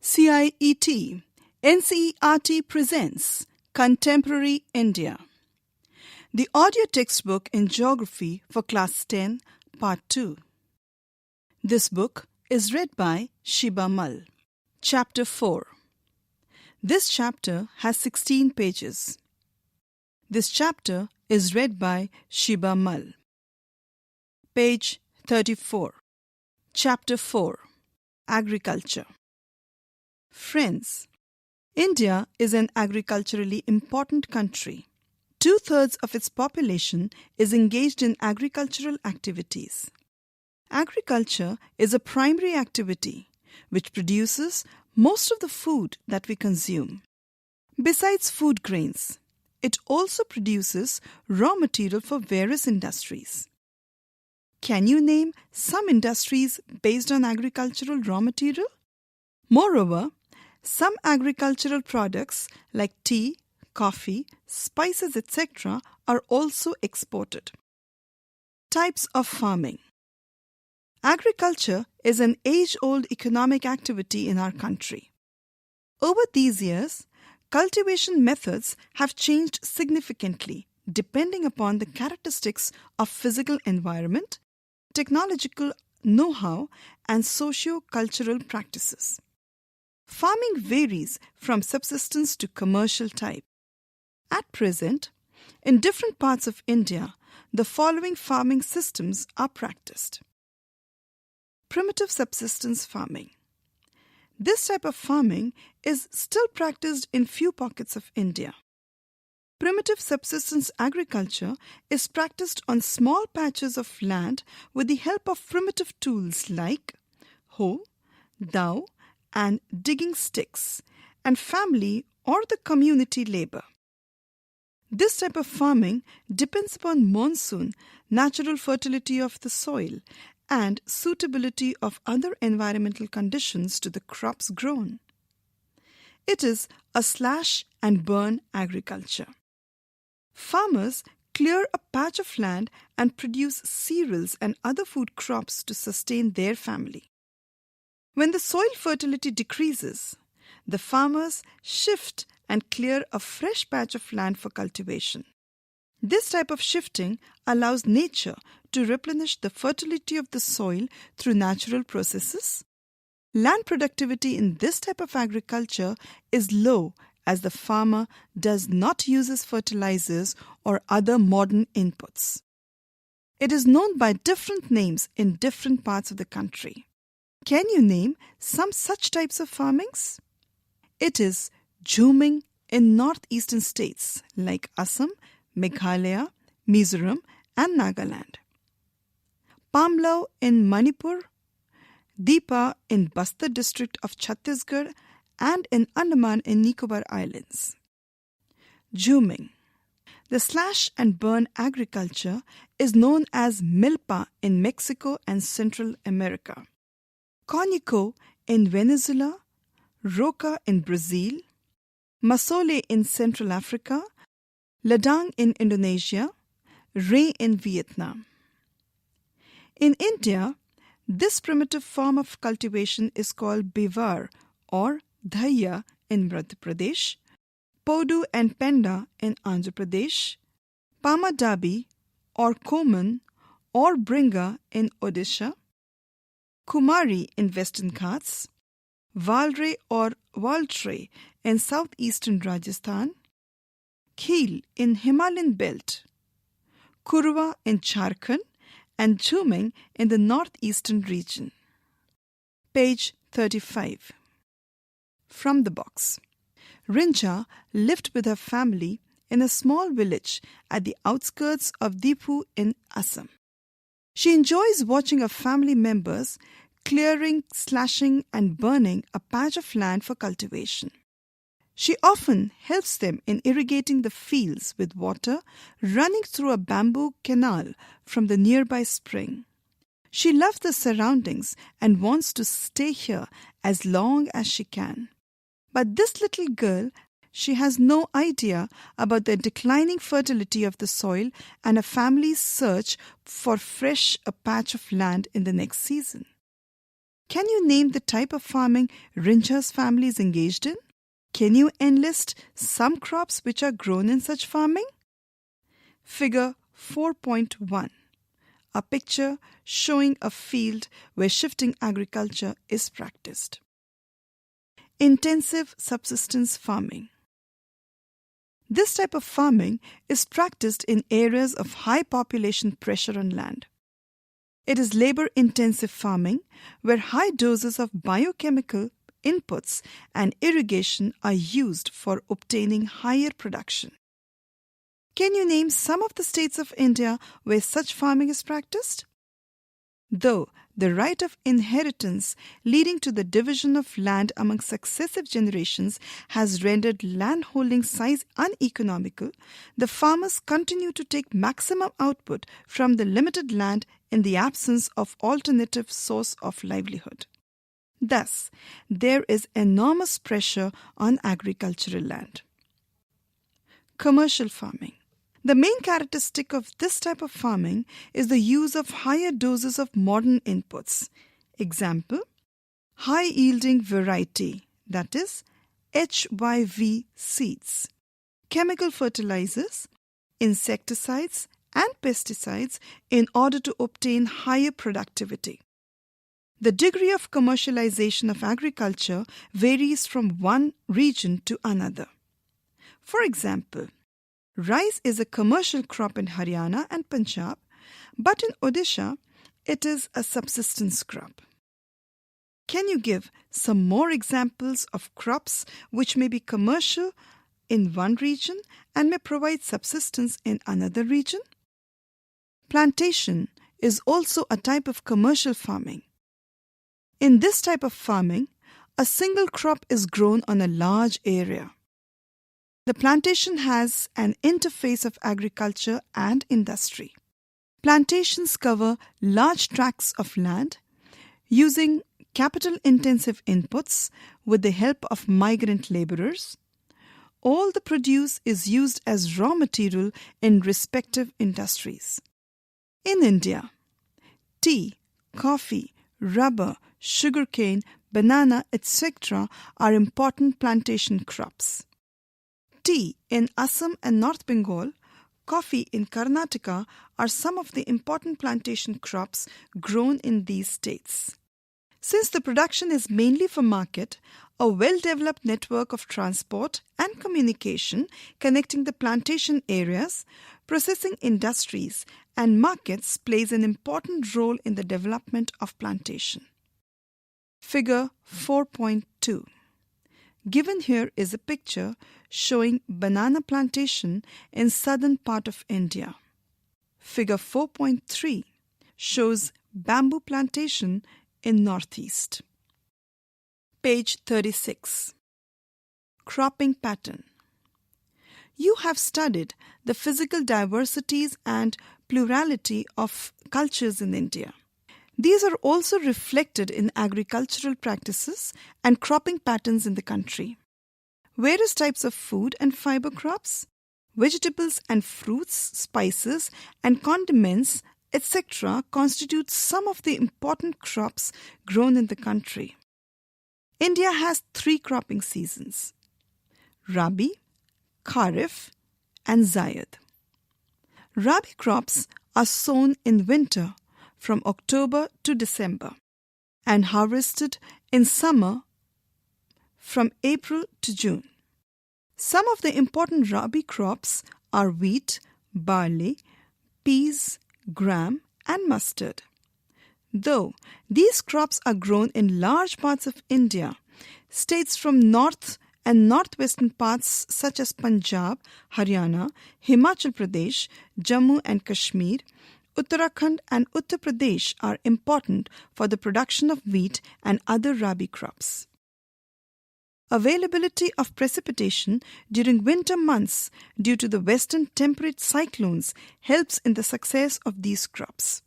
CIET NCERT presents Contemporary India. The audio textbook in Geography for Class 10, Part 2. This book is read by Shiba Mal. Chapter 4. This chapter has 16 pages. This chapter is read by Shiba Mal. Page 34. Chapter 4. Agriculture. Friends, India is an agriculturally important country. 2/3 of its population is engaged in agricultural activities. Agriculture is a primary activity which produces most of the food that we consume. Besides food grains, it also produces raw material for various industries. Can you name some industries based on agricultural raw material? Moreover, some agricultural products like tea, coffee, spices, etc. are also exported. Types of farming. Agriculture is an age-old economic activity in our country. Over these years, cultivation methods have changed significantly depending upon the characteristics of physical environment, technological know-how, and socio-cultural practices. Farming varies from subsistence to commercial type. At present, in different parts of India, the following farming systems are practiced. Primitive subsistence farming. This type of farming is still practiced in few pockets of India. Primitive subsistence agriculture is practiced on small patches of land with the help of primitive tools like hoe, dhow, and digging sticks, and family or the community labor. This type of farming depends upon monsoon, natural fertility of the soil, and suitability of other environmental conditions to the crops grown. It is a slash and burn agriculture. Farmers clear a patch of land and produce cereals and other food crops to sustain their family. When the soil fertility decreases, the farmers shift and clear a fresh patch of land for cultivation. This type of shifting allows nature to replenish the fertility of the soil through natural processes. Land productivity in this type of agriculture is low as the farmer does not use fertilizers or other modern inputs. It is known by different names in different parts of the country. Can you name some such types of farmings? It is jhuming in northeastern states like Assam, Meghalaya, Mizoram, and Nagaland. Pamlau in Manipur, Deepa in Bastar district of Chhattisgarh, and in Andaman and Nicobar Islands. Jhuming. The slash and burn agriculture is known as milpa in Mexico and Central America. Coñico in Venezuela, Roca in Brazil, Masole in Central Africa, Ladang in Indonesia, Ray in Vietnam. In India, this primitive form of cultivation is called bivar or dhaya in Madhya Pradesh, Podu and Penda in Andhra Pradesh, Pamadabi or Koman or Bringa in Odisha, Kumari in Western Ghats, Valre or Valtre in southeastern Rajasthan, Kheel in Himalayan belt, Kurwa in Jharkhand, and Jhuming in the northeastern region. Page 35. From the box. Rinja lived with her family in a small village at the outskirts of Dipu in Assam. She enjoys watching her family members clearing, slashing, and burning a patch of land for cultivation. She often helps them in irrigating the fields with water running through a bamboo canal from the nearby spring. She loves the surroundings and wants to stay here as long as she can. But this little girl, she has no idea about the declining fertility of the soil and her family's search for a patch of land in the next season. Can you name the type of farming Rincha's family is engaged in? Can you enlist some crops which are grown in such farming? Figure 4.1. A picture showing a field where shifting agriculture is practiced. Intensive subsistence farming. This type of farming is practiced in areas of high population pressure on land. It is labor-intensive farming where high doses of biochemical inputs and irrigation are used for obtaining higher production. Can you name some of the states of India where such farming is practiced? Though the right of inheritance leading to the division of land among successive generations has rendered landholding size uneconomical, the farmers continue to take maximum output from the limited land in the absence of alternative source of livelihood. Thus, there is enormous pressure on agricultural land. Commercial farming. The main characteristic of this type of farming is the use of higher doses of modern inputs. Example, high-yielding variety, that is, HYV seeds, chemical fertilizers, insecticides, and pesticides in order to obtain higher productivity. The degree of commercialization of agriculture varies from one region to another. For example, rice is a commercial crop in Haryana and Punjab, but in Odisha, it is a subsistence crop. Can you give some more examples of crops which may be commercial in one region and may provide subsistence in another region? Plantation is also a type of commercial farming. In this type of farming, a single crop is grown on a large area. The plantation has an interface of agriculture and industry. Plantations cover large tracts of land using capital-intensive inputs with the help of migrant laborers. All the produce is used as raw material in respective industries. In India, tea, coffee, rubber, sugarcane, banana, etc. are important plantation crops. Tea in Assam and North Bengal, coffee in Karnataka are some of the important plantation crops grown in these states. Since the production is mainly for market, a well-developed network of transport and communication connecting the plantation areas, processing industries, and markets plays an important role in the development of plantation. Figure 4.2. Given here is a picture showing banana plantation in southern part of India. Figure 4.3 shows bamboo plantation in northeast. Page 36. Cropping pattern. You have studied the physical diversities and plurality of cultures in India. These are also reflected in agricultural practices and cropping patterns in the country. Various types of food and fiber crops, vegetables and fruits, spices and condiments, etc. constitute some of the important crops grown in the country. India has 3 cropping seasons: Rabi, Kharif and Zaid. Rabi crops are sown in winter from October to December and harvested in summer from April to June. Some of the important Rabi crops are wheat, barley, peas, gram and mustard. Though these crops are grown in large parts of India, states from north and northwestern parts such as Punjab, Haryana, Himachal Pradesh, Jammu and Kashmir, Uttarakhand and Uttar Pradesh are important for the production of wheat and other Rabi crops. Availability of precipitation during winter months due to the western temperate cyclones helps in the success of these crops.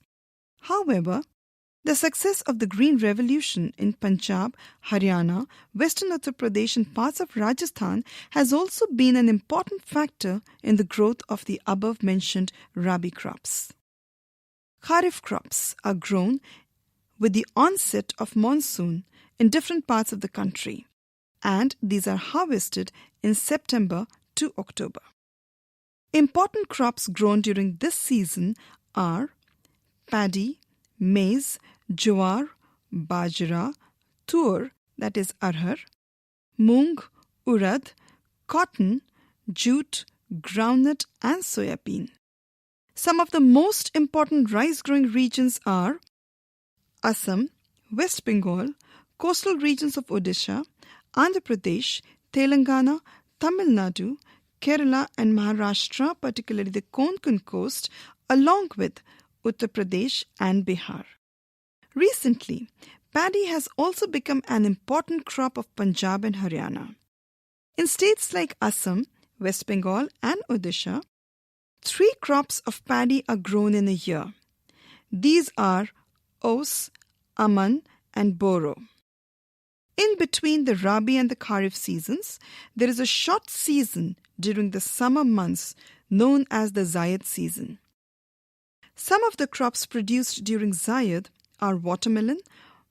However, the success of the Green Revolution in Punjab, Haryana, Western Uttar Pradesh and parts of Rajasthan has also been an important factor in the growth of the above-mentioned Rabi crops. Kharif crops are grown with the onset of monsoon in different parts of the country, and these are harvested in September to October. Important crops grown during this season are paddy, maize, jowar, bajra, tur, that is arhar, moong, urad, cotton, jute, groundnut and soya bean. Some of the most important rice-growing regions are Assam, West Bengal, coastal regions of Odisha, Andhra Pradesh, Telangana, Tamil Nadu, Kerala and Maharashtra, particularly the Konkan coast, along with Uttar Pradesh and Bihar. Recently, paddy has also become an important crop of Punjab and Haryana. In states like Assam, West Bengal and Odisha, 3 crops of paddy are grown in a year. These are Os, Aman and Boro. In between the Rabi and the Kharif seasons, there is a short season during the summer months known as the Zayed season. Some of the crops produced during Zayed are watermelon,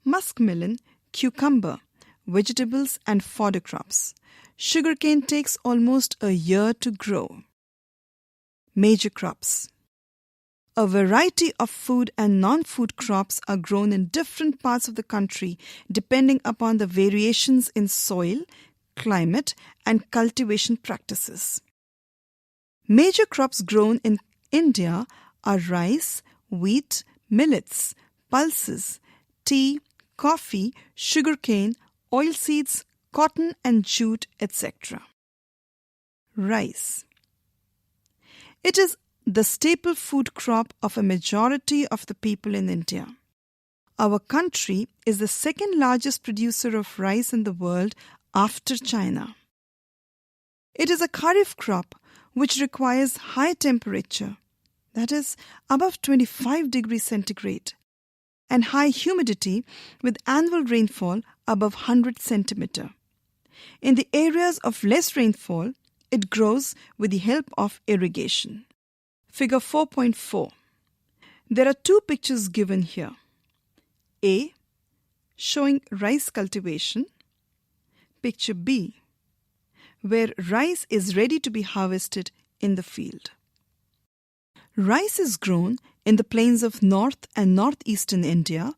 muskmelon, cucumber, vegetables and fodder crops. Sugarcane takes almost a year to grow. Major crops. A variety of food and non-food crops are grown in different parts of the country depending upon the variations in soil, climate, and cultivation practices. Major crops grown in India are rice, wheat, millets, pulses, tea, coffee, sugarcane, oilseeds, cotton and jute, etc. Rice. It is the staple food crop of a majority of the people in India. Our country is the second largest producer of rice in the world after China. It is a kharif crop which requires high temperature, that is above 25 degrees centigrade, and high humidity with annual rainfall above 100 centimeter. In the areas of less rainfall, it grows with the help of irrigation. Figure 4.4. There are 2 pictures given here. A. Showing rice cultivation. Picture B. Where rice is ready to be harvested in the field. Rice is grown in the plains of north and northeastern India,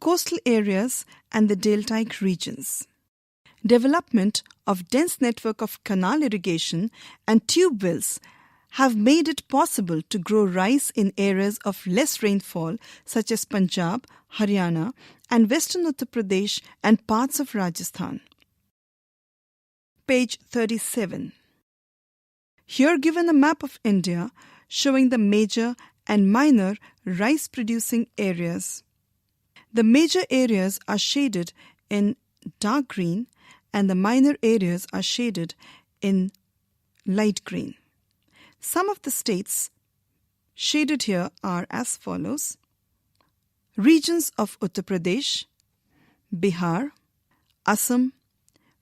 coastal areas and the deltaic regions. Development of dense network of canal irrigation and tube wells have made it possible to grow rice in areas of less rainfall such as Punjab, Haryana and western Uttar Pradesh and parts of Rajasthan. Page 37. Here given a map of India showing the major and minor rice-producing areas. The major areas are shaded in dark green and the minor areas are shaded in light green. Some of the states shaded here are as follows. Regions of Uttar Pradesh, Bihar, Assam,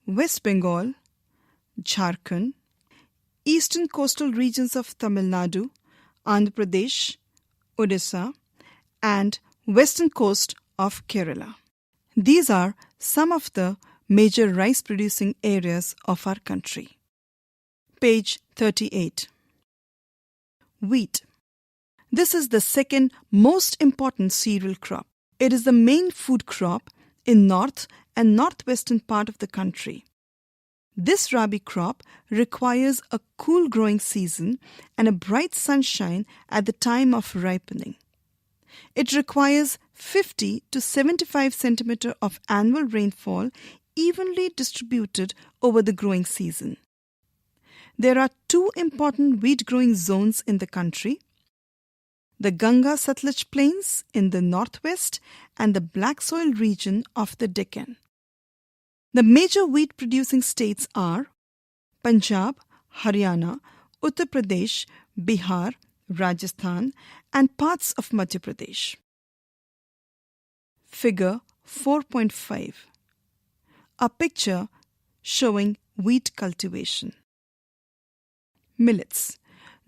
West Bengal, Jharkhand, eastern coastal regions of Tamil Nadu, Andhra Pradesh, Odisha, and western coast of Kerala. These are some of the major rice-producing areas of our country. Page 38. Wheat. This is the second most important cereal crop. It is the main food crop in north and northwestern part of the country. This rabi crop requires a cool growing season and a bright sunshine at the time of ripening. It requires 50 to 75 centimeter of annual rainfall evenly distributed over the growing season. There are 2 important wheat growing zones in the country: the Ganga-Satluj plains in the northwest and the black soil region of the Deccan. The major wheat producing states are Punjab, Haryana, Uttar Pradesh, Bihar, Rajasthan and parts of Madhya Pradesh. Figure 4.5. A picture showing wheat cultivation. Millets.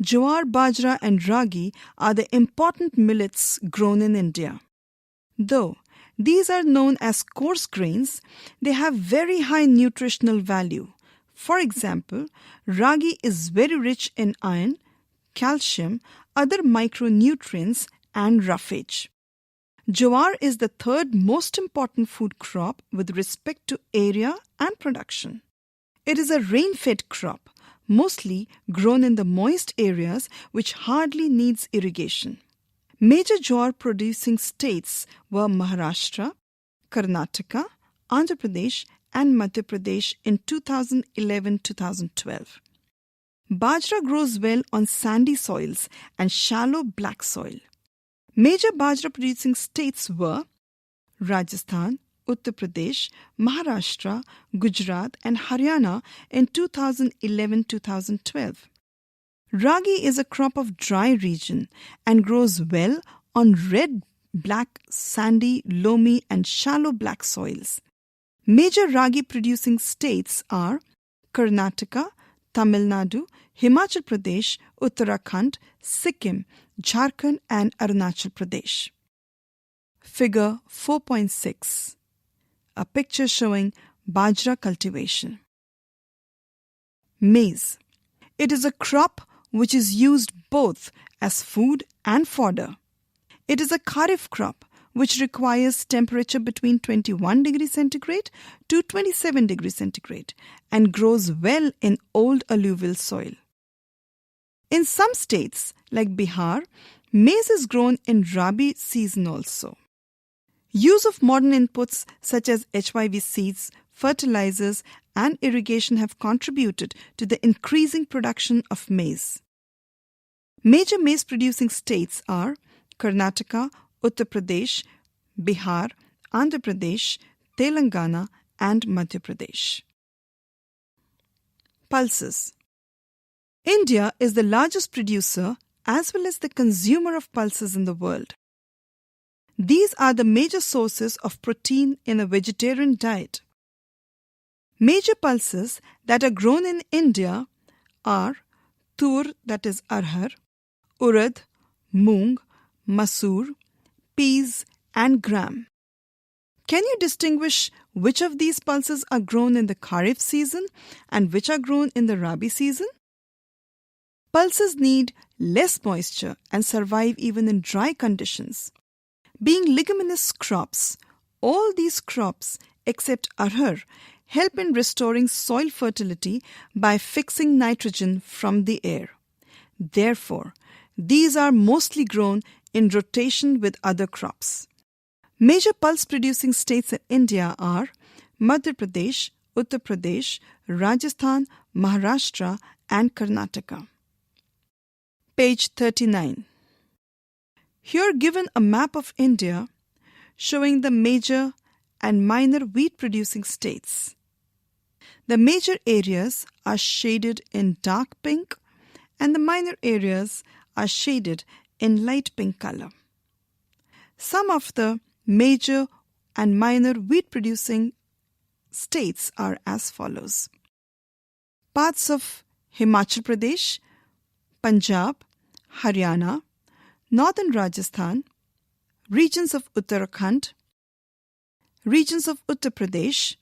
Jowar, bajra and ragi are the important millets grown in India. Though These are known as coarse grains. They have very high nutritional value. For example, ragi is very rich in iron, calcium, other micronutrients, and roughage. Jowar is the third most important food crop with respect to area and production. It is a rain-fed crop, mostly grown in the moist areas which hardly needs irrigation. Major jowar producing states were Maharashtra, Karnataka, Andhra Pradesh and Madhya Pradesh in 2011-2012. Bajra grows well on sandy soils and shallow black soil. Major bajra producing states were Rajasthan, Uttar Pradesh, Maharashtra, Gujarat and Haryana in 2011-2012. Ragi is a crop of dry region and grows well on red, black, sandy, loamy and shallow black soils. Major ragi producing states are Karnataka, Tamil Nadu, Himachal Pradesh, Uttarakhand, Sikkim, Jharkhand and Arunachal Pradesh. Figure 4.6. A picture showing bajra cultivation. Maize. It is a crop which is used both as food and fodder. It is a kharif crop which requires temperature between 21 degrees centigrade to 27 degrees centigrade and grows well in old alluvial soil. In some states, like Bihar, maize is grown in Rabi season also. Use of modern inputs such as HYV seeds, fertilizers, and irrigation have contributed to the increasing production of maize. Major maize-producing states are Karnataka, Uttar Pradesh, Bihar, Andhra Pradesh, Telangana, and Madhya Pradesh. Pulses. India is the largest producer as well as the consumer of pulses in the world. These are the major sources of protein in a vegetarian diet. Major pulses that are grown in India are tur, that is arhar, urad, moong, masoor, peas and gram. Can you distinguish which of these pulses are grown in the Kharif season and which are grown in the Rabi season? Pulses need less moisture and survive even in dry conditions. Being leguminous crops, all these crops except arhar help in restoring soil fertility by fixing nitrogen from the air. Therefore, these are mostly grown in rotation with other crops. Major pulse-producing states in India are Madhya Pradesh, Uttar Pradesh, Rajasthan, Maharashtra and Karnataka. Page 39. Here given a map of India showing the major and minor wheat-producing states. The major areas are shaded in dark pink and the minor areas are shaded in light pink color. Some of the major and minor wheat-producing states are as follows. Parts of Himachal Pradesh, Punjab, Haryana, Northern Rajasthan, regions of Uttarakhand, regions of Uttar Pradesh,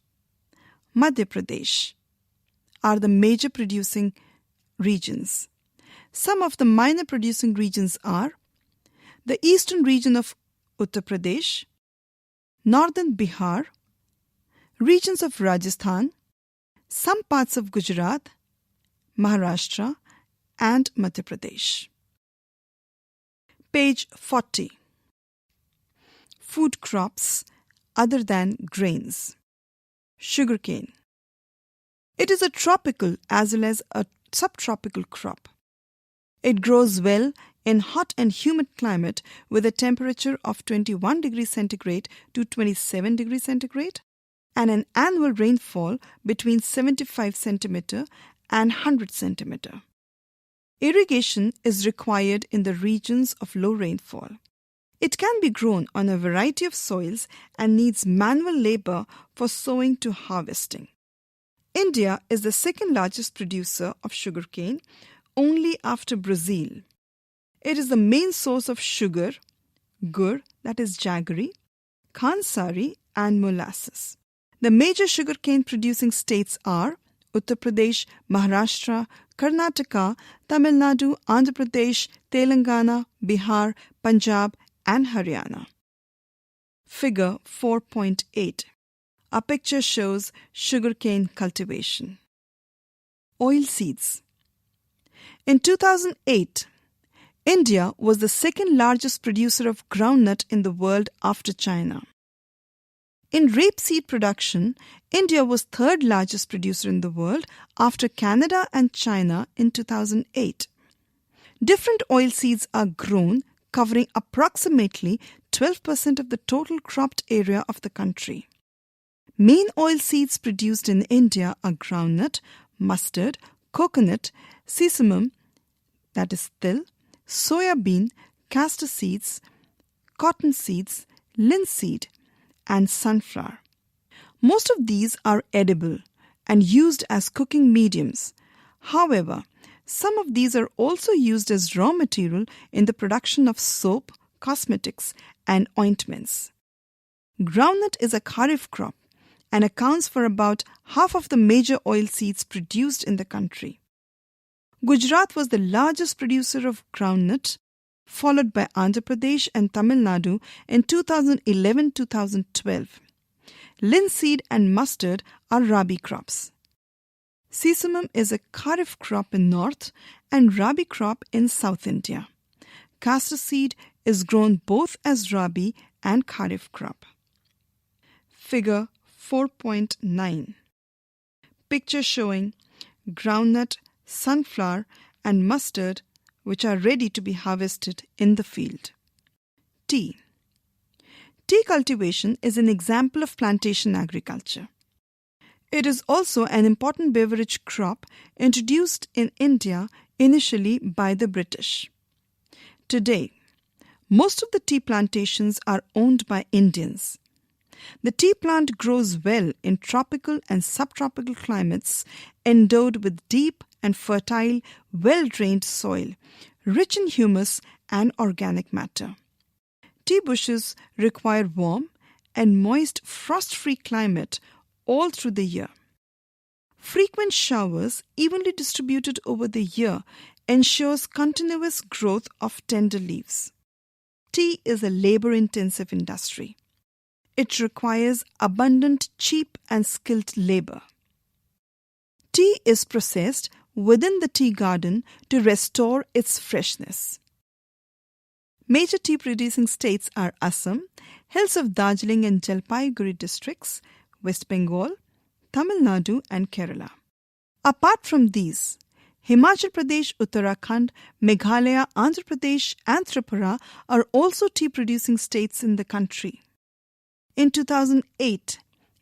Madhya Pradesh are the major producing regions. Some of the minor producing regions are the eastern region of Uttar Pradesh, northern Bihar, regions of Rajasthan, some parts of Gujarat, Maharashtra, and Madhya Pradesh. Page 40. Food crops other than grains. Sugarcane. It is a tropical as well as a subtropical crop. It grows well in hot and humid climate with a temperature of 21 degrees centigrade to 27 degrees centigrade and an annual rainfall between 75 centimeter and 100 centimeter. Irrigation is required in the regions of low rainfall. It can be grown on a variety of soils and needs manual labor for sowing to harvesting. India is the second largest producer of sugarcane, only after Brazil. It is the main source of sugar, gur, that is jaggery, khansari, and molasses. The major sugarcane producing states are Uttar Pradesh, Maharashtra, Karnataka, Tamil Nadu, Andhra Pradesh, Telangana, Bihar, Punjab, and Haryana. Figure 4.8. A picture shows sugarcane cultivation. Oilseeds. In 2008, India was the second largest producer of groundnut in the world after China. In rapeseed production, India was third largest producer in the world after Canada and China in 2008. Different oilseeds are grown, covering approximately 12% of the total cropped area of the country. Main oilseeds produced in India are groundnut, mustard, coconut, sesame, that is til, soya bean, castor seeds, cotton seeds, linseed, and sunflower. Most of these are edible and used as cooking mediums. However, some of these are also used as raw material in the production of soap, cosmetics, and ointments. Groundnut is a kharif crop and accounts for about half of the major oilseeds produced in the country. Gujarat was the largest producer of groundnut, followed by Andhra Pradesh and Tamil Nadu in 2011-2012. Linseed and mustard are rabi crops. Sesame is a kharif crop in North and rabi crop in South India. Castor seed is grown both as rabi and kharif crop. Figure 4.9. Picture showing groundnut, sunflower, and mustard which are ready to be harvested in the field. Tea. Tea cultivation is an example of plantation agriculture. It is also an important beverage crop introduced in India initially by the British. Today, most of the tea plantations are owned by Indians. The tea plant grows well in tropical and subtropical climates endowed with deep and fertile, well-drained soil, rich in humus and organic matter. Tea bushes require warm and moist frost-free climate all through the year. Frequent showers, evenly distributed over the year, ensures continuous growth of tender leaves. Tea is a labor-intensive industry. It requires abundant, cheap and skilled labor. Tea is processed within the tea garden to restore its freshness. Major tea producing states are Assam, hills of Darjeeling and Jalpaiguri districts, West Bengal, Tamil Nadu and Kerala. Apart from these, Himachal Pradesh, Uttarakhand, Meghalaya, Andhra Pradesh and Tripura are also tea producing states in the country. In 2008,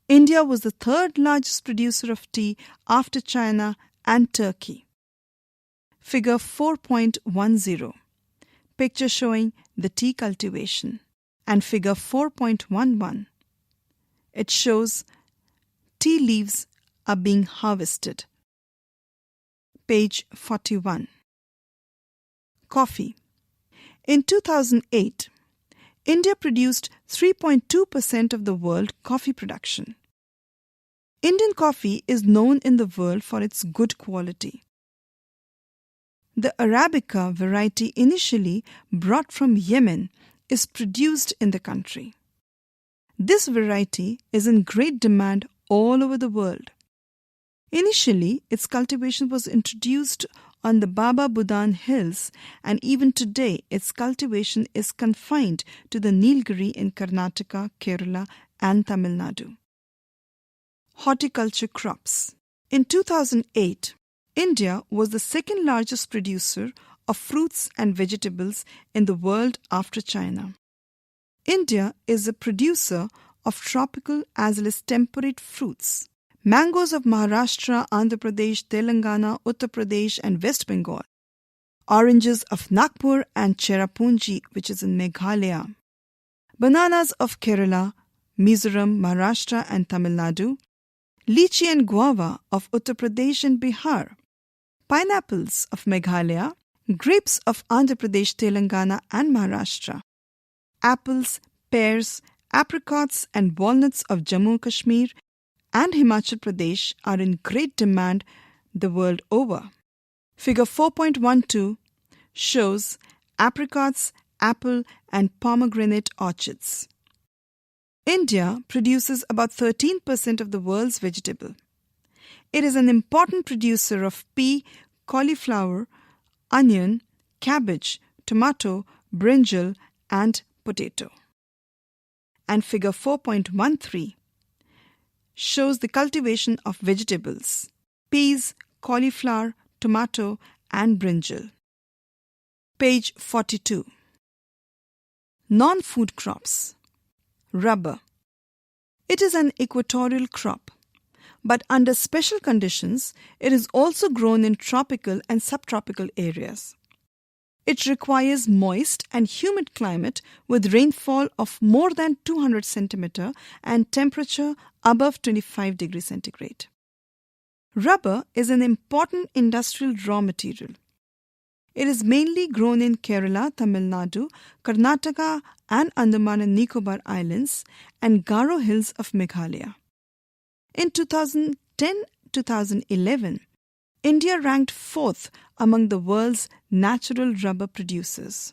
India was the third largest producer of tea after China and Turkey. Figure 4.10. Picture showing the tea cultivation. And figure 4.11. It shows tea leaves are being harvested. Page 41. Coffee. In 2008, India produced 3.2% of the world coffee production. Indian coffee is known in the world for its good quality. The Arabica variety initially brought from Yemen is produced in the country. This variety is in great demand all over the world. Initially, its cultivation was introduced on the Baba Budan Hills, and even today its cultivation is confined to the Nilgiri in Karnataka, Kerala and Tamil Nadu. Horticulture crops. In 2008, India was the second largest producer of fruits and vegetables in the world after China. India is a producer of tropical as well as temperate fruits. Mangoes of Maharashtra, Andhra Pradesh, Telangana, Uttar Pradesh and West Bengal. Oranges of Nagpur and Cherrapunji, which is in Meghalaya. Bananas of Kerala, Mizoram, Maharashtra and Tamil Nadu. Lychee and guava of Uttar Pradesh and Bihar. Pineapples of Meghalaya. Grapes of Andhra Pradesh, Telangana and Maharashtra. Apples, pears apricots and walnuts of Jammu Kashmir and Himachal Pradesh are in great demand the world over. Figure 4.12 shows apricots, apple, and pomegranate orchards. India produces about 13% of the world's vegetable. It is an important producer of pea, cauliflower, onion, cabbage, tomato, brinjal, and potato. And figure 4.13 shows the cultivation of vegetables, peas, cauliflower, tomato, and brinjal. Page 42. Non-food crops. Rubber. It is an equatorial crop, but under special conditions, it is also grown in tropical and subtropical areas. It requires moist and humid climate with rainfall of more than 200 centimeter and temperature above 25 degrees centigrade. Rubber is an important industrial raw material. It is mainly grown in Kerala, Tamil Nadu, Karnataka and Andaman and Nicobar Islands and Garo Hills of Meghalaya. In 2010-2011, India ranked 4th among the world's natural rubber producers.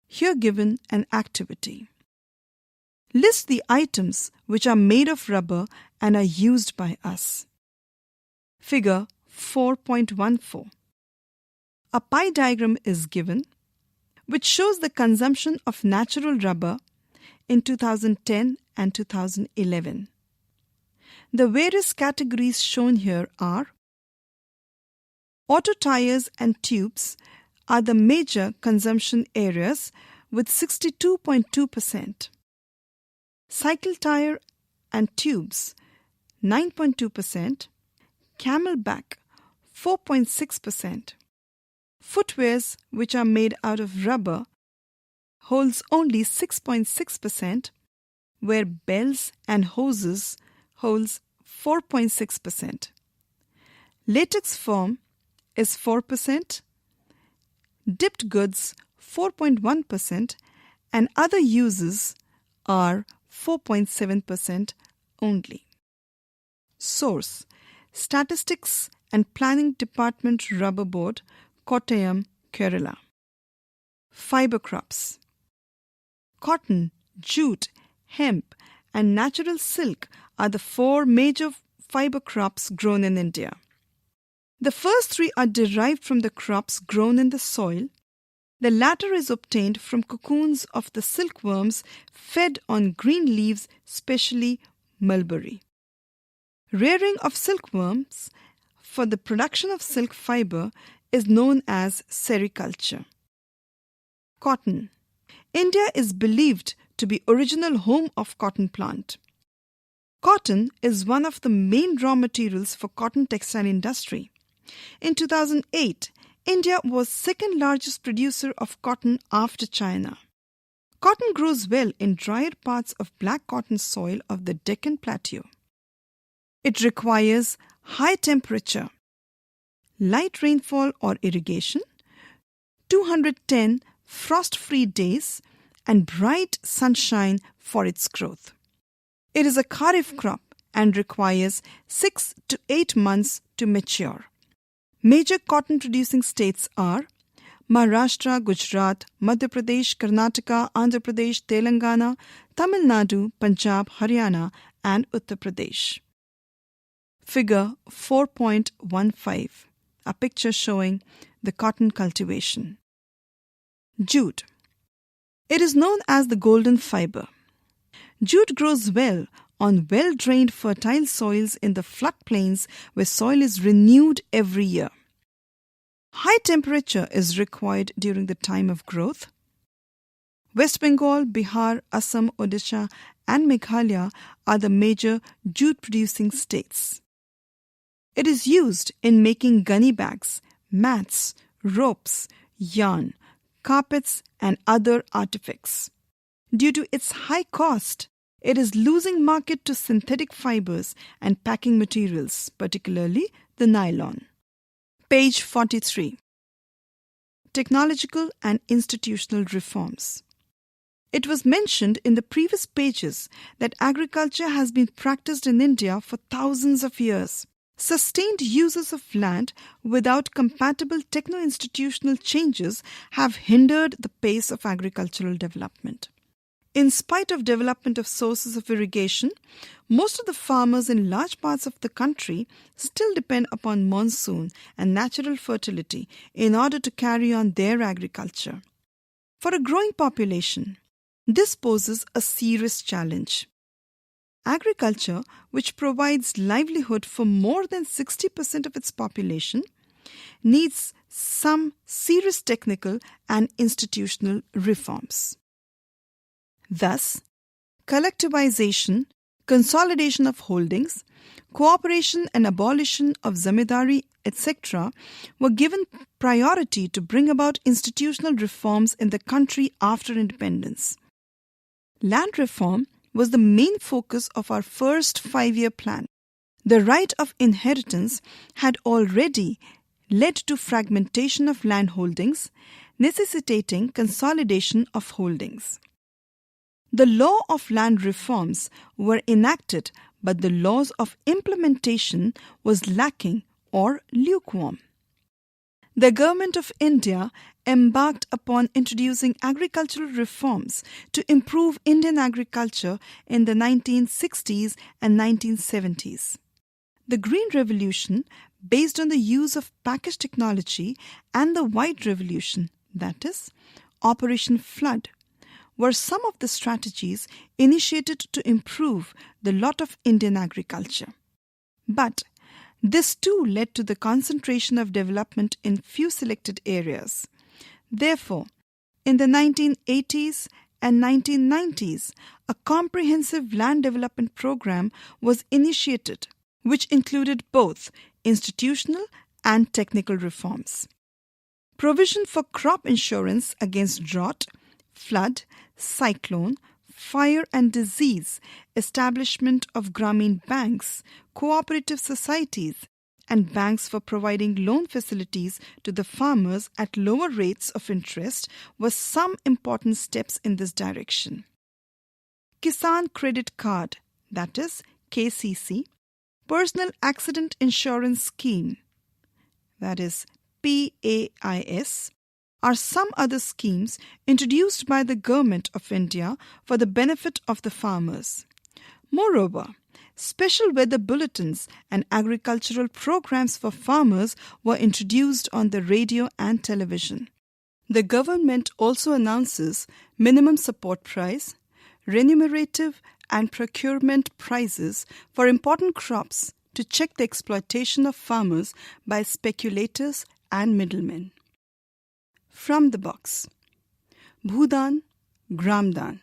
Here given an activity. List the items which are made of rubber and are used by us. Figure 4.14. A pie diagram is given which shows the consumption of natural rubber in 2010 and 2011. The various categories shown here are: auto tires and tubes are the major consumption areas with 62.2%. Cycle tire and tubes 9.2%. Camelback 4.6%. Footwears which are made out of rubber holds only 6.6%, where belts and hoses holds 4.6%. Latex foam is 4%, dipped goods 4.1%, and other uses are 4.7% only. Source: Statistics and Planning Department Rubber Board, Kottayam, Kerala. Fiber crops. Cotton, jute, hemp, and natural silk are the 4 major fiber crops grown in India. The first 3 are derived from the crops grown in the soil. The latter is obtained from cocoons of the silkworms fed on green leaves, especially mulberry. Rearing of silkworms for the production of silk fiber is known as sericulture. Cotton. India is believed to be original home of cotton plant. Cotton is one of the main raw materials for cotton textile industry. In 2008, India was second largest producer of cotton after China. Cotton grows well in drier parts of black cotton soil of the Deccan Plateau. It requires high temperature, light rainfall or irrigation, 210 frost-free days, and bright sunshine for its growth. It is a kharif crop and requires 6 to 8 months to mature. Major cotton-producing states are Maharashtra, Gujarat, Madhya Pradesh, Karnataka, Andhra Pradesh, Telangana, Tamil Nadu, Punjab, Haryana, and Uttar Pradesh. Figure 4.15, a picture showing the cotton cultivation. Jute. It is known as the golden fiber. Jute grows well on well-drained fertile soils in the floodplains where soil is renewed every year. High temperature is required during the time of growth. West Bengal, Bihar, Assam, Odisha, and Meghalaya are the major jute-producing states. It is used in making gunny bags, mats, ropes, yarn, carpets, and other artifacts. Due to its high cost, it is losing market to synthetic fibers and packing materials, particularly the nylon. Page 43. Technological and institutional reforms. It was mentioned in the previous pages that agriculture has been practiced in India for thousands of years. Sustained uses of land without compatible techno-institutional changes have hindered the pace of agricultural development. In spite of development of sources of irrigation, most of the farmers in large parts of the country still depend upon monsoon and natural fertility in order to carry on their agriculture. For a growing population, this poses a serious challenge. Agriculture, which provides livelihood for more than 60% of its population, needs some serious technical and institutional reforms. Thus, collectivization, consolidation of holdings, cooperation and abolition of zamindari, etc. were given priority to bring about institutional reforms in the country after independence. Land reform was the main focus of our first 5-year plan. The right of inheritance had already led to fragmentation of land holdings, necessitating consolidation of holdings. The law of land reforms were enacted, but the laws of implementation was lacking or lukewarm. The Government of India embarked upon introducing agricultural reforms to improve Indian agriculture in the 1960s and 1970s. The Green Revolution, based on the use of packaged technology, and the White Revolution, that is, Operation Flood, were some of the strategies initiated to improve the lot of Indian agriculture. But this too led to the concentration of development in few selected areas. Therefore, in the 1980s and 1990s, a comprehensive land development program was initiated, which included both institutional and technical reforms. Provision for crop insurance against drought, flood, cyclone, fire and disease, establishment of Grameen banks, cooperative societies, and banks for providing loan facilities to the farmers at lower rates of interest were some important steps in this direction. Kisan Credit Card, that is KCC, Personal Accident Insurance Scheme, that is PAIS, are some other schemes introduced by the Government of India for the benefit of the farmers. Moreover, special weather bulletins and agricultural programs for farmers were introduced on the radio and television. The government also announces minimum support price, remunerative and procurement prices for important crops to check the exploitation of farmers by speculators and middlemen. From the box. Bhudan, Gramdan.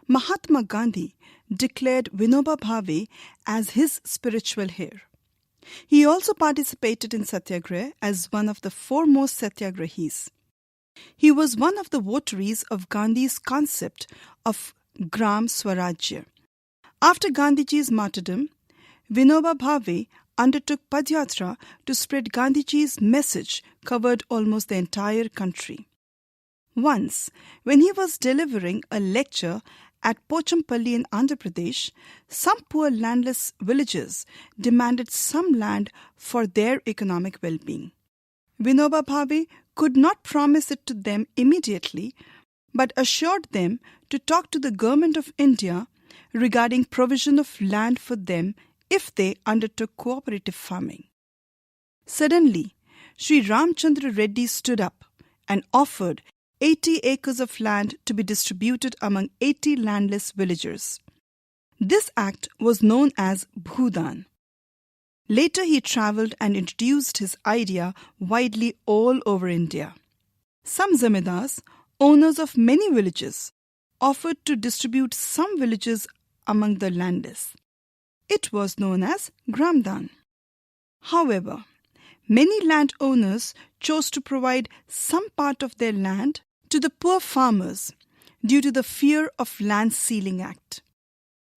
Mahatma Gandhi declared Vinoba Bhave as his spiritual heir. He also participated in Satyagraha as one of the foremost Satyagrahis. He was one of the votaries of Gandhi's concept of Gram Swarajya. After Gandhiji's martyrdom, Vinoba Bhave undertook Padyatra to spread Gandhiji's message covered almost the entire country. Once, when he was delivering a lecture at Pochampalli in Andhra Pradesh, some poor landless villagers demanded some land for their economic well-being. Vinoba Bhave could not promise it to them immediately, but assured them to talk to the Government of India regarding provision of land for them if they undertook cooperative farming. Suddenly, Sri Ramchandra Reddy stood up and offered 80 acres of land to be distributed among 80 landless villagers. This act was known as Bhudan. Later he travelled and introduced his idea widely all over India. Some zamindars, owners of many villages, offered to distribute some villages among the landless. It was known as Gramdan. However, many landowners chose to provide some part of their land to the poor farmers due to the fear of Land Sealing Act.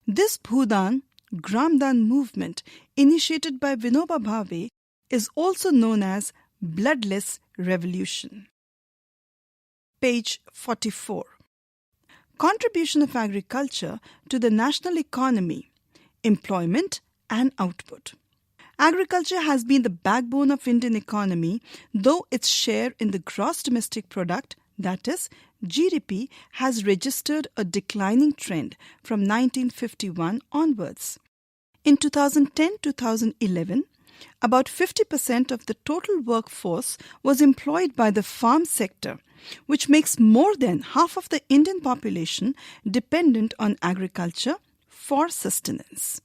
This Bhudan Gramdan movement, initiated by Vinoba Bhave, is also known as Bloodless Revolution. Page 44. contribution of agriculture to the national economy, employment and output. Agriculture has been the backbone of Indian economy, though its share in the gross domestic product, that is, GDP, has registered a declining trend from 1951 onwards. In 2010-2011, about 50% of the total workforce was employed by the farm sector, which makes more than half of the Indian population dependent on agriculture for sustenance.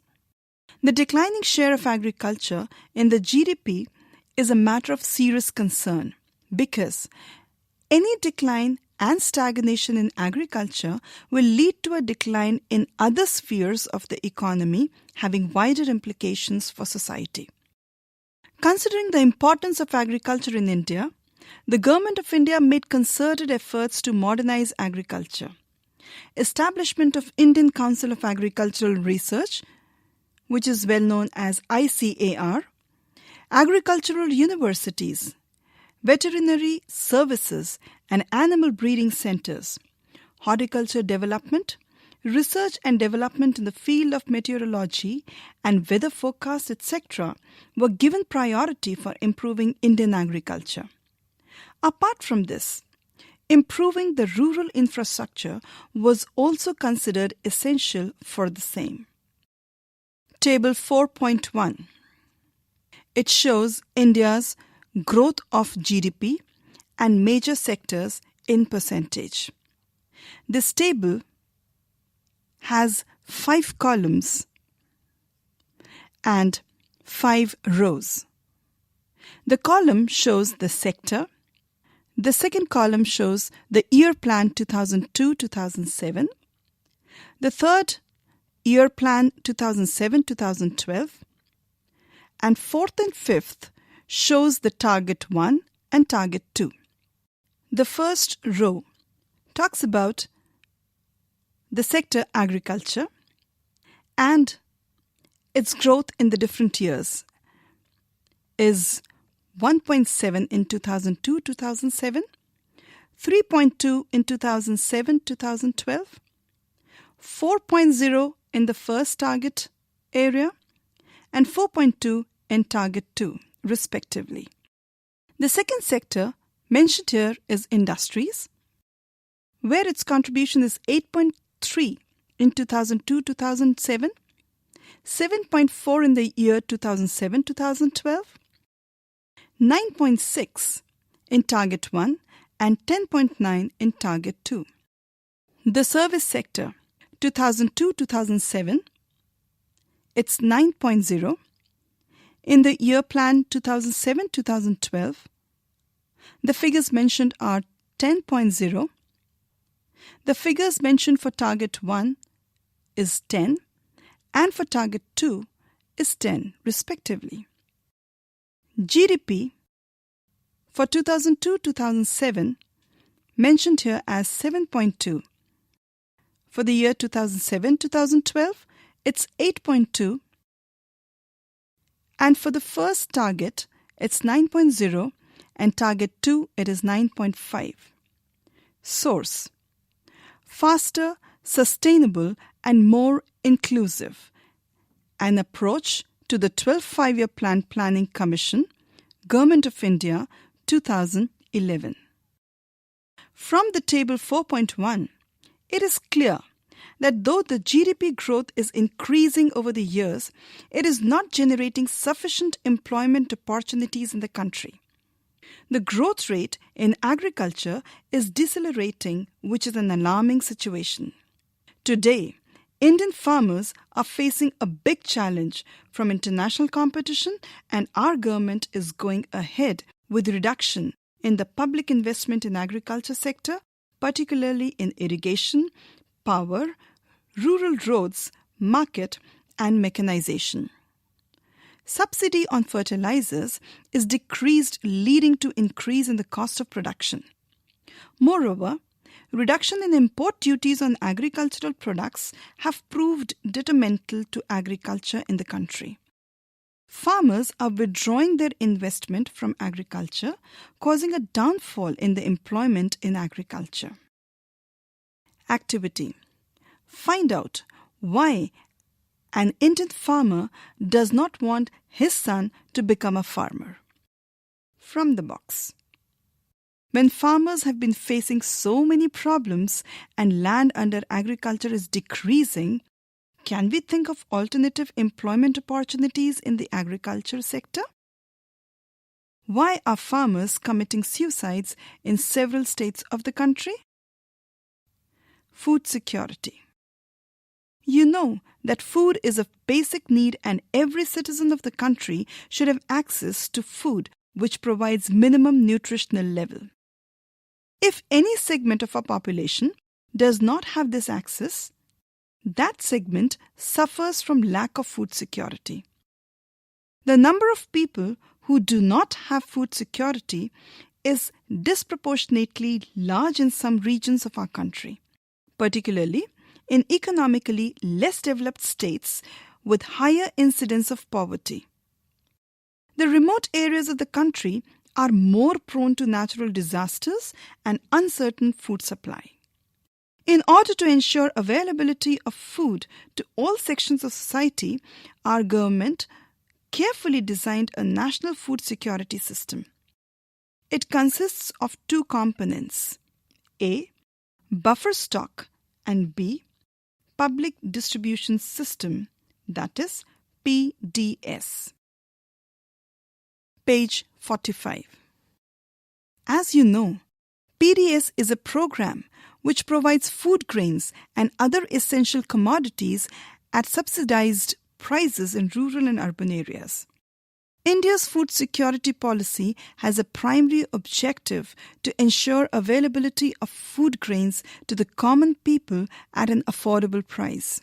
The declining share of agriculture in the GDP is a matter of serious concern because any decline and stagnation in agriculture will lead to a decline in other spheres of the economy, having wider implications for society. Considering the importance of agriculture in India, the Government of India made concerted efforts to modernize agriculture. Establishment of Indian Council of Agricultural Research, which is well known as ICAR, agricultural universities, veterinary services and animal breeding centers, horticulture development, research and development in the field of meteorology and weather forecast, etc., were given priority for improving Indian agriculture. Apart from this, improving the rural infrastructure was also considered essential for the same. Table 4.1. It shows India's growth of GDP and major sectors in percentage. This table has 5 columns and 5 rows. The column shows the sector. The second column shows the year plan 2002-2007. The third year plan 2007-2012. And fourth and fifth shows the target 1 and target 2. The first row talks about the sector agriculture and its growth in the different years is 1.7 in 2002-2007, 3.2 in 2007-2012, 4.0 in the first target area, and 4.2 in target 2, respectively. The second sector mentioned here is industries, where its contribution is 8.3 in 2002-2007, 7.4 in the year 2007-2012, 9.6 in target 1 and 10.9 in target 2. The service sector 2002-2007, it's 9.0. In the year plan 2007-2012, the figures mentioned are 10.0. The figures mentioned for target 1 is 10 and for target 2 is 10 respectively. GDP for 2002-2007 mentioned here as 7.2. For the year 2007-2012, it's 8.2. And for the first target, it's 9.0 and target 2, it is 9.5. Source: faster, sustainable and more inclusive. An approach to the 12th Five-Year Plan Planning Commission, Government of India, 2011. From the table 4.1, it is clear that though the GDP growth is increasing over the years, it is not generating sufficient employment opportunities in the country. The growth rate in agriculture is decelerating, which is an alarming situation. Today, Indian farmers are facing a big challenge from international competition, and our government is going ahead with reduction in the public investment in agriculture sector, particularly in irrigation, power, rural roads, market and mechanization. Subsidy on fertilizers is decreased, leading to increase in the cost of production. Moreover, reduction in import duties on agricultural products have proved detrimental to agriculture in the country. Farmers are withdrawing their investment from agriculture, causing a downfall in the employment in agriculture. activity. Find out why an Indian farmer does not want his son to become a farmer. From the box. When farmers have been facing so many problems and land under agriculture is decreasing, can we think of alternative employment opportunities in the agriculture sector? Why are farmers committing suicides in several states of the country? Food security. You know that food is a basic need and every citizen of the country should have access to food which provides minimum nutritional level. If any segment of our population does not have this access, that segment suffers from lack of food security. The number of people who do not have food security is disproportionately large in some regions of our country, particularly in economically less developed states with higher incidence of poverty. The remote areas of the country are more prone to natural disasters and uncertain food supply. In order to ensure availability of food to all sections of society, our government carefully designed a national food security system. It consists of two components: A. Buffer stock, and B. Public distribution system, that is PDS. Page 45. As you know, PDS is a program which provides food grains and other essential commodities at subsidized prices in rural and urban areas. India's food security policy has a primary objective to ensure availability of food grains to the common people at an affordable price.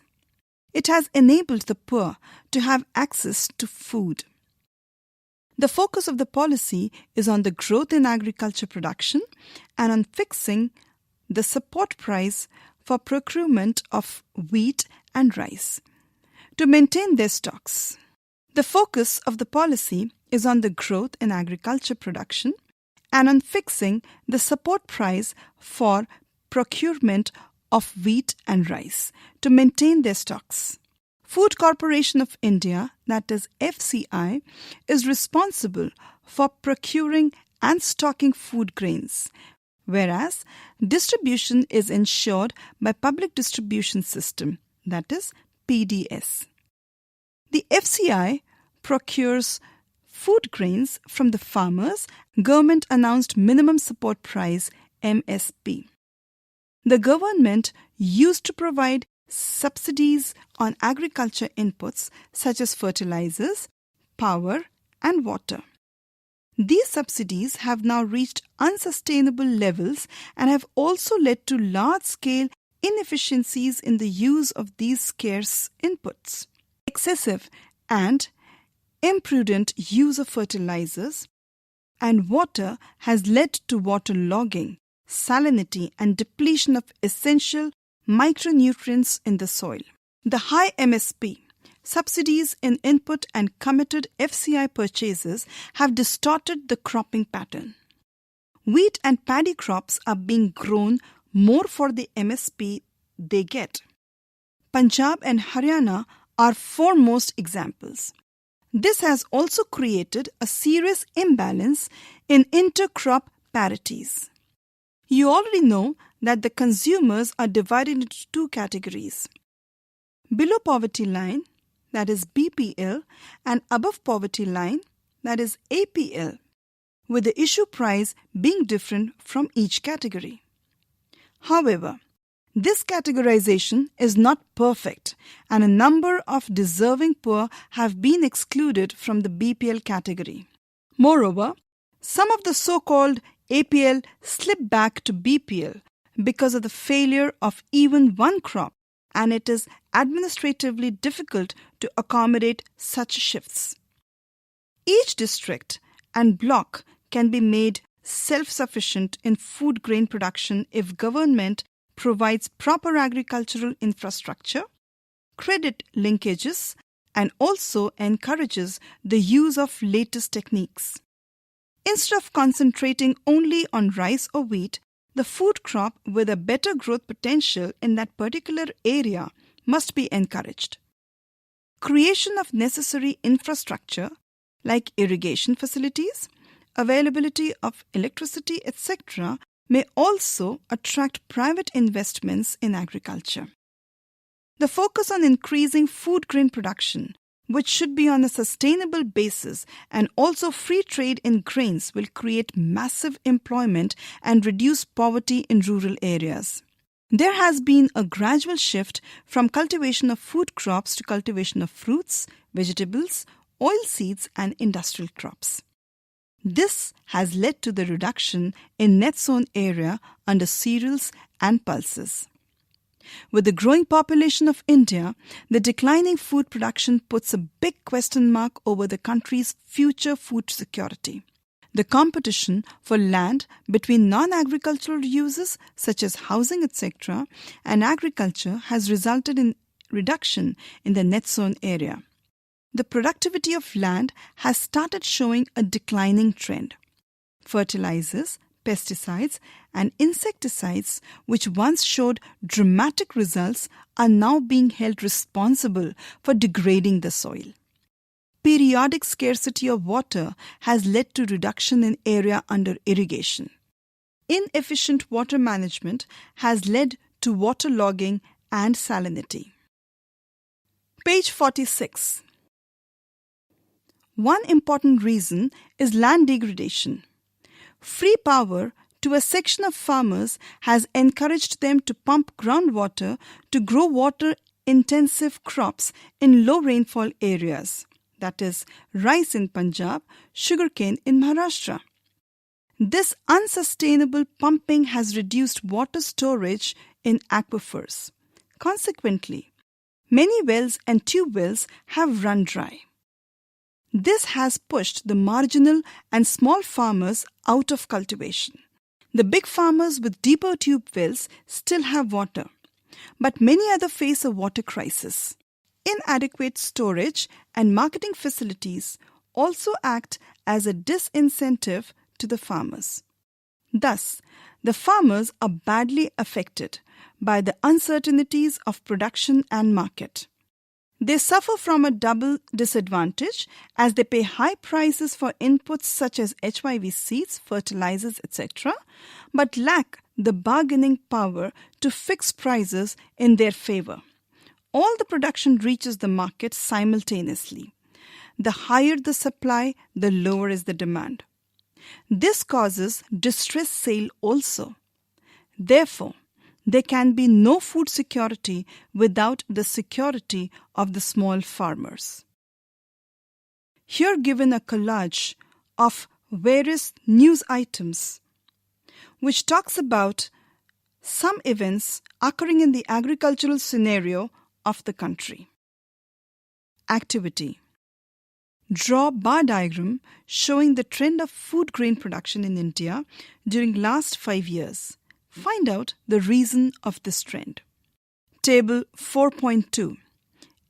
It has enabled the poor to have access to food. The focus of the policy is on the growth in agriculture production and on fixing the support price for procurement of wheat and rice to maintain their stocks. The focus of the policy is on the growth in agriculture production and on fixing the support price for procurement of wheat and rice to maintain their stocks. Food Corporation of India, that is FCI, is responsible for procuring and stocking food grains, whereas distribution is ensured by Public Distribution System, that is PDS. The FCI procures food grains from the farmers' government-announced minimum support price MSP. The government used to provide subsidies on agriculture inputs such as fertilizers, power, and water. These subsidies have now reached unsustainable levels and have also led to large-scale inefficiencies in the use of these scarce inputs. Excessive and imprudent use of fertilizers and water has led to waterlogging, salinity, and depletion of essential micronutrients in the soil. The high MSP, subsidies in input and committed FCI purchases have distorted the cropping pattern. Wheat and paddy crops are being grown more for the MSP they get. Punjab and Haryana are foremost examples. This has also created a serious imbalance in intercrop parities. You already know that the consumers are divided into two categories: below poverty line, that is BPL, and above poverty line, that is APL, with the issue price being different from each category. However, this categorization is not perfect, and a number of deserving poor have been excluded from the BPL category. Moreover, some of the so-called APL slip back to BPL because of the failure of even one crop, and it is administratively difficult to accommodate such shifts. Each district and block can be made self-sufficient in food grain production if government provides proper agricultural infrastructure, credit linkages, and also encourages the use of latest techniques. Instead of concentrating only on rice or wheat, the food crop with a better growth potential in that particular area must be encouraged. Creation of necessary infrastructure like irrigation facilities, availability of electricity, etc., may also attract private investments in agriculture. The focus on increasing food grain production, which should be on a sustainable basis, and also free trade in grains will create massive employment and reduce poverty in rural areas. There has been a gradual shift from cultivation of food crops to cultivation of fruits, vegetables, oilseeds, and industrial crops. This has led to the reduction in net sown area under cereals and pulses. With the growing population of India, the declining food production puts a big question mark over the country's future food security. The competition for land between non-agricultural uses such as housing, etc., and agriculture has resulted in reduction in the net sown area. The productivity of land has started showing a declining trend. Fertilizers, pesticides, and insecticides, which once showed dramatic results, are now being held responsible for degrading the soil. Periodic scarcity of water has led to reduction in area under irrigation. Inefficient water management has led to waterlogging and salinity. Page 46. One important reason is land degradation. Free power to a section of farmers has encouraged them to pump groundwater to grow water-intensive crops in low rainfall areas, that is, rice in Punjab, sugarcane in Maharashtra. This unsustainable pumping has reduced water storage in aquifers. Consequently, many wells and tube wells have run dry. This has pushed the marginal and small farmers out of cultivation. The big farmers with deeper tube wells still have water, but many others face a water crisis. Inadequate storage and marketing facilities also act as a disincentive to the farmers. Thus, the farmers are badly affected by the uncertainties of production and market. They suffer from a double disadvantage as they pay high prices for inputs such as HYV seeds, fertilizers, etc., but lack the bargaining power to fix prices in their favor. All the production reaches the market simultaneously. The higher the supply, the lower is the demand. This causes distressed sale also. Therefore, there can be no food security without the security of the small farmers. Here given a collage of various news items which talks about some events occurring in the agricultural scenario of the country. Activity. Draw bar diagram showing the trend of food grain production in India during last 5 years. Find out the reason of this trend. Table 4.2.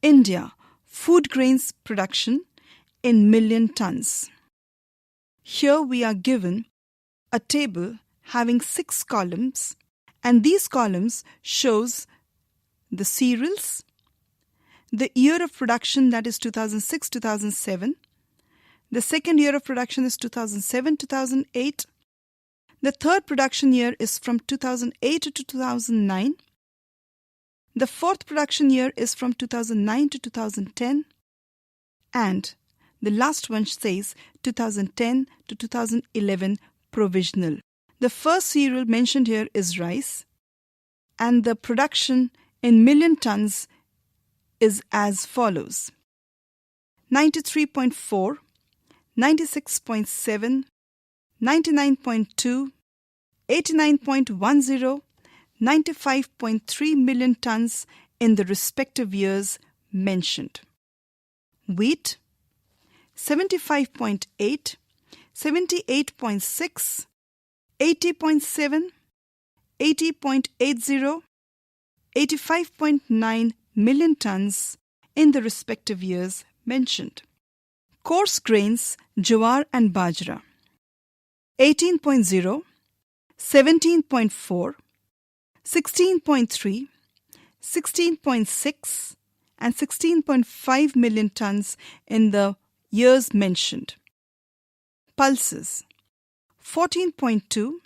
India, food grains production in million tons. Here we are given a table having 6 columns, and these columns shows the cereals, the year of production, that is 2006-2007. The second year of production is 2007-2008. The third production year is from 2008 to 2009. The fourth production year is from 2009 to 2010. And the last one says 2010 to 2011 provisional. The first cereal mentioned here is rice, and the production in million tons is as follows: 93.4, 96.7, 99.2, 89.10, 95.3 million tons in the respective years mentioned. Wheat 75.8, 78.6, 80.7, 80.80, 85.9 million tons in the respective years mentioned. Coarse grains, jowar and bajra 18.0, 17.4, 16.3, 16.6 and 16.5 million tons in the years mentioned. Pulses 14.2,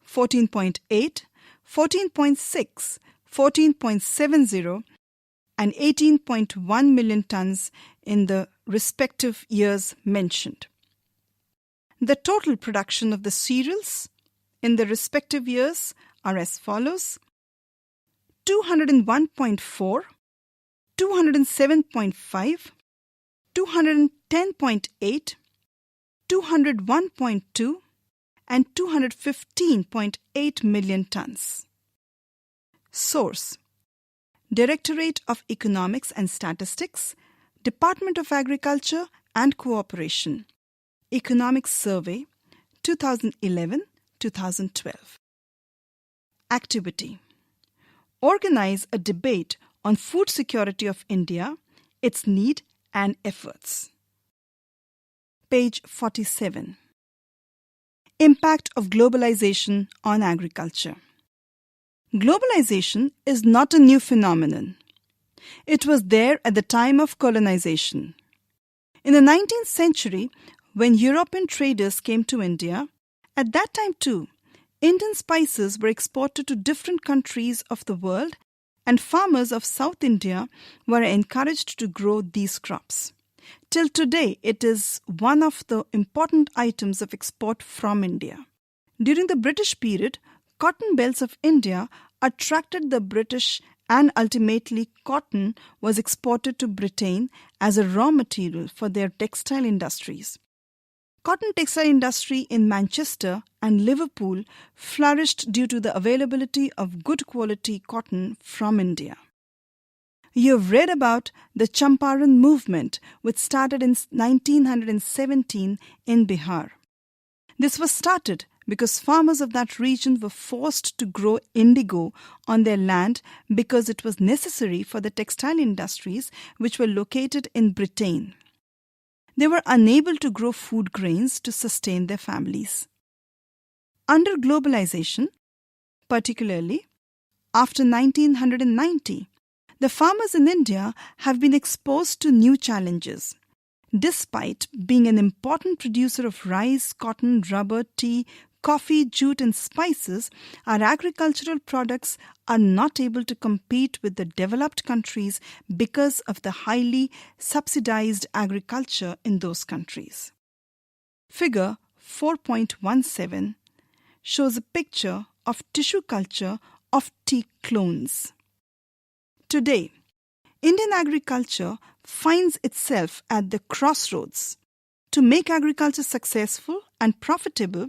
14.8, 14.6, 14.70 and 18.1 million tons in the respective years mentioned. The total production of the cereals in the respective years are as follows: 201.4, 207.5, 210.8, 201.2 and 215.8 million tons. Source: Directorate of Economics and Statistics, Department of Agriculture and Cooperation, Economic Survey, 2011-2012. Activity: Organize a debate on food security of India, its need and efforts. Page 47. Impact of globalization on agriculture. Globalization is not a new phenomenon. It was there at the time of colonization. In the 19th century, when European traders came to India, at that time too, Indian spices were exported to different countries of the world, and farmers of South India were encouraged to grow these crops. Till today, it is one of the important items of export from India. During the British period, cotton belts of India attracted the British, and ultimately cotton was exported to Britain as a raw material for their textile industries. Cotton textile industry in Manchester and Liverpool flourished due to the availability of good quality cotton from India. You have read about the Champaran movement, which started in 1917 in Bihar. This was started because farmers of that region were forced to grow indigo on their land because it was necessary for the textile industries which were located in Britain. They were unable to grow food grains to sustain their families. Under globalization, particularly after 1990, the farmers in India have been exposed to new challenges. Despite being an important producer of rice, cotton, rubber, tea, coffee, jute and spices, our agricultural products are not able to compete with the developed countries because of the highly subsidized agriculture in those countries. Figure 4.17 shows a picture of tissue culture of tea clones. Today, Indian agriculture finds itself at the crossroads. To make agriculture successful and profitable,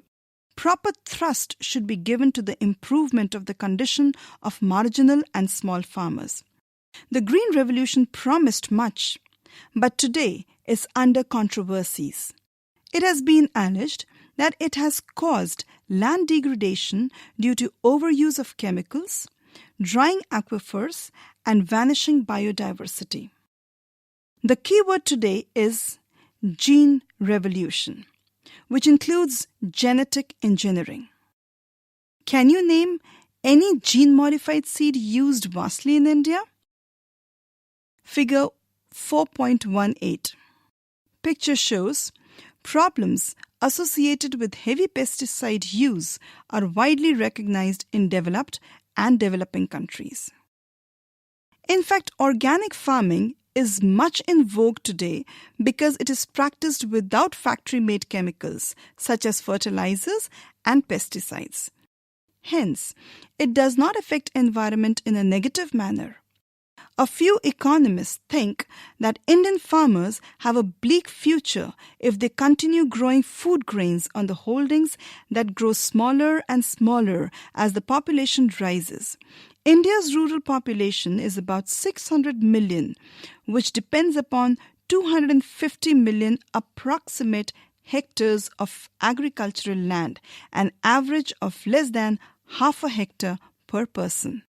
proper thrust should be given to the improvement of the condition of marginal and small farmers. The Green Revolution promised much, but today is under controversies. It has been alleged that it has caused land degradation due to overuse of chemicals, drying aquifers, and vanishing biodiversity. The key word today is gene revolution, which includes genetic engineering. Can you name any gene-modified seed used vastly in India? Figure 4.18. Picture shows problems associated with heavy pesticide use are widely recognized in developed and developing countries. In fact, organic farming is much in vogue today because it is practiced without factory-made chemicals such as fertilizers and pesticides. Hence, it does not affect environment in a negative manner. A few economists think that Indian farmers have a bleak future if they continue growing food grains on the holdings that grow smaller and smaller as the population rises. India's rural population is about 600 million, which depends upon 250 million approximate hectares of agricultural land, an average of less than half a hectare per person.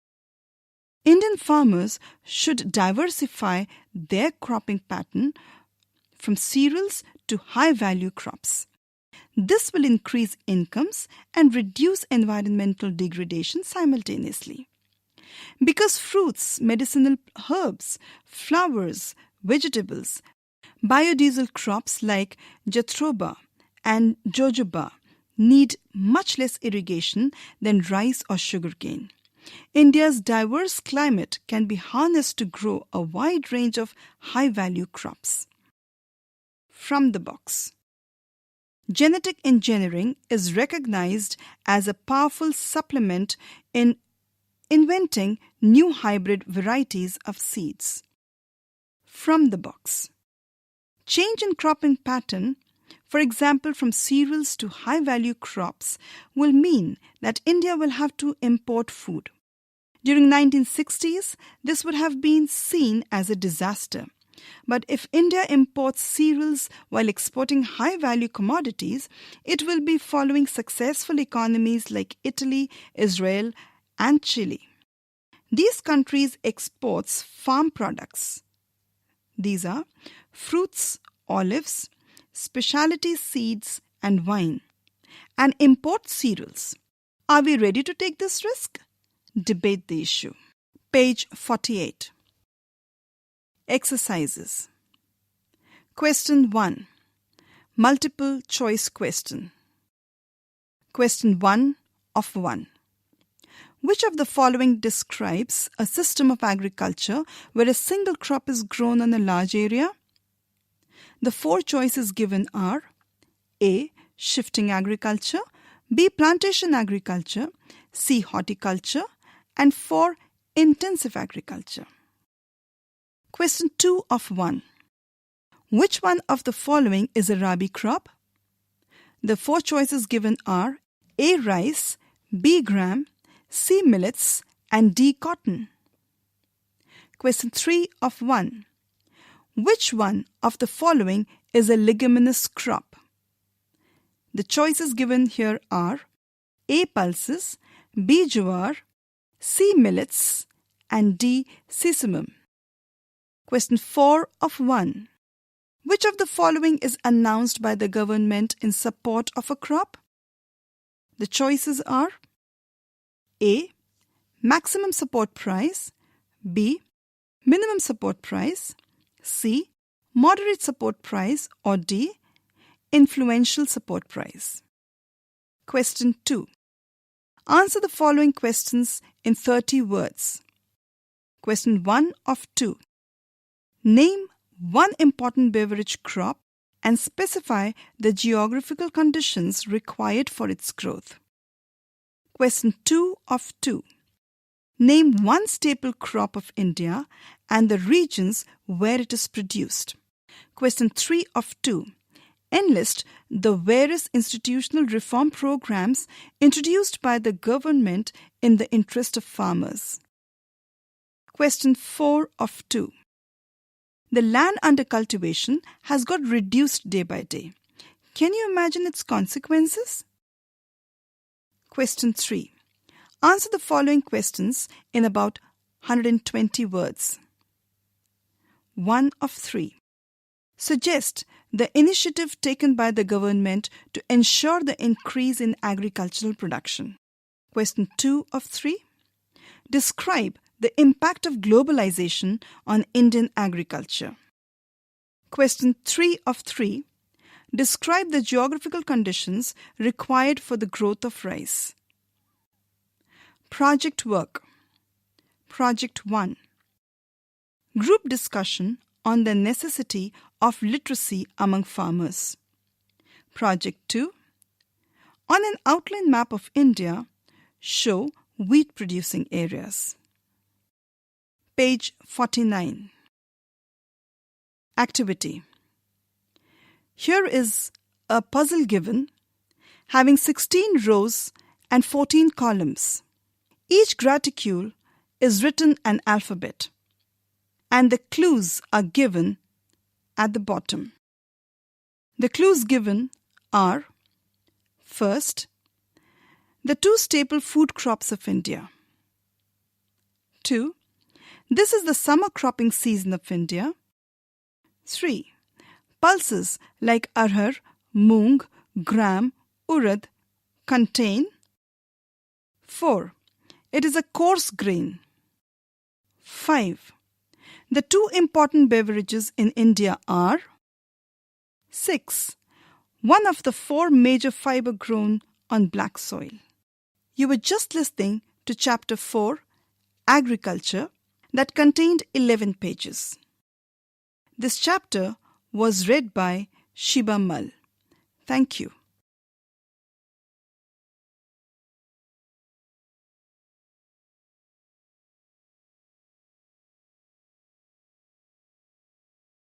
Indian farmers should diversify their cropping pattern from cereals to high-value crops. This will increase incomes and reduce environmental degradation simultaneously. Because fruits, medicinal herbs, flowers, vegetables, biodiesel crops like jatropha and jojoba need much less irrigation than rice or sugarcane. India's diverse climate can be harnessed to grow a wide range of high-value crops. From the box. Genetic engineering is recognized as a powerful supplement in inventing new hybrid varieties of seeds. From the box. Change in cropping pattern, for example from cereals to high-value crops, will mean that India will have to import food. During 1960s, this would have been seen as a disaster. But if India imports cereals while exporting high-value commodities, it will be following successful economies like Italy, Israel, and Chile. These countries export farm products. These are fruits, olives, specialty seeds, and wine, and import cereals. Are we ready to take this risk? Debate the issue. Page 48. Exercises. Question 1. Multiple choice question. Question 1 of 1. Which of the following describes a system of agriculture where a single crop is grown on a large area? The 4 choices given are A. Shifting agriculture, B. Plantation agriculture, C. Horticulture, and 4. Intensive agriculture. Question 2 of 1. Which one of the following is a rabi crop? The 4 choices given are A. Rice, B. Gram, C. Millets, and D. Cotton. Question 3 of 1. Which one of the following is a leguminous crop? The choices given here are A. Pulses, B. Jowar, C. Millets, and D. Sesamum. Question 4 of 1. Which of the following is announced by the government in support of a crop? The choices are A. Maximum support price, B. Minimum support price, C. Moderate support price, or D. Influential support price. Question 2. Answer the following questions in 30 words. Question 1 of 2. Name one important beverage crop and specify the geographical conditions required for its growth. Question 2 of 2. Name one staple crop of India and the regions where it is produced. Question 3 of 2. Enlist the various institutional reform programs introduced by the government in the interest of farmers. Question 4 of 2. The land under cultivation has got reduced day by day. Can you imagine its consequences? Question 3. Answer the following questions in about 120 words. 1 of 3. Suggest the initiative taken by the government to ensure the increase in agricultural production. Question 2 of 3. Describe the impact of globalization on Indian agriculture. Question 3 of 3. Describe the geographical conditions required for the growth of rice. Project work. Project 1. Group discussion on the necessity of literacy among farmers. Project 2. On an outline map of India, show wheat producing areas. Page 49. Activity. Here is a puzzle given having 16 rows and 14 columns. Each graticule is written an alphabet, and the clues are given at the bottom. The clues given are: first, the 2 staple food crops of India. 2. This is the summer cropping season of India. 3. Pulses like arhar, moong, gram, urad contain? 4. It is a coarse grain. 5. The two important beverages in India are? 6. One of the 4 major fiber grown on black soil. You were just listening to Chapter 4, Agriculture, that contained 11 pages. This chapter was read by Shiba Mal. Thank you.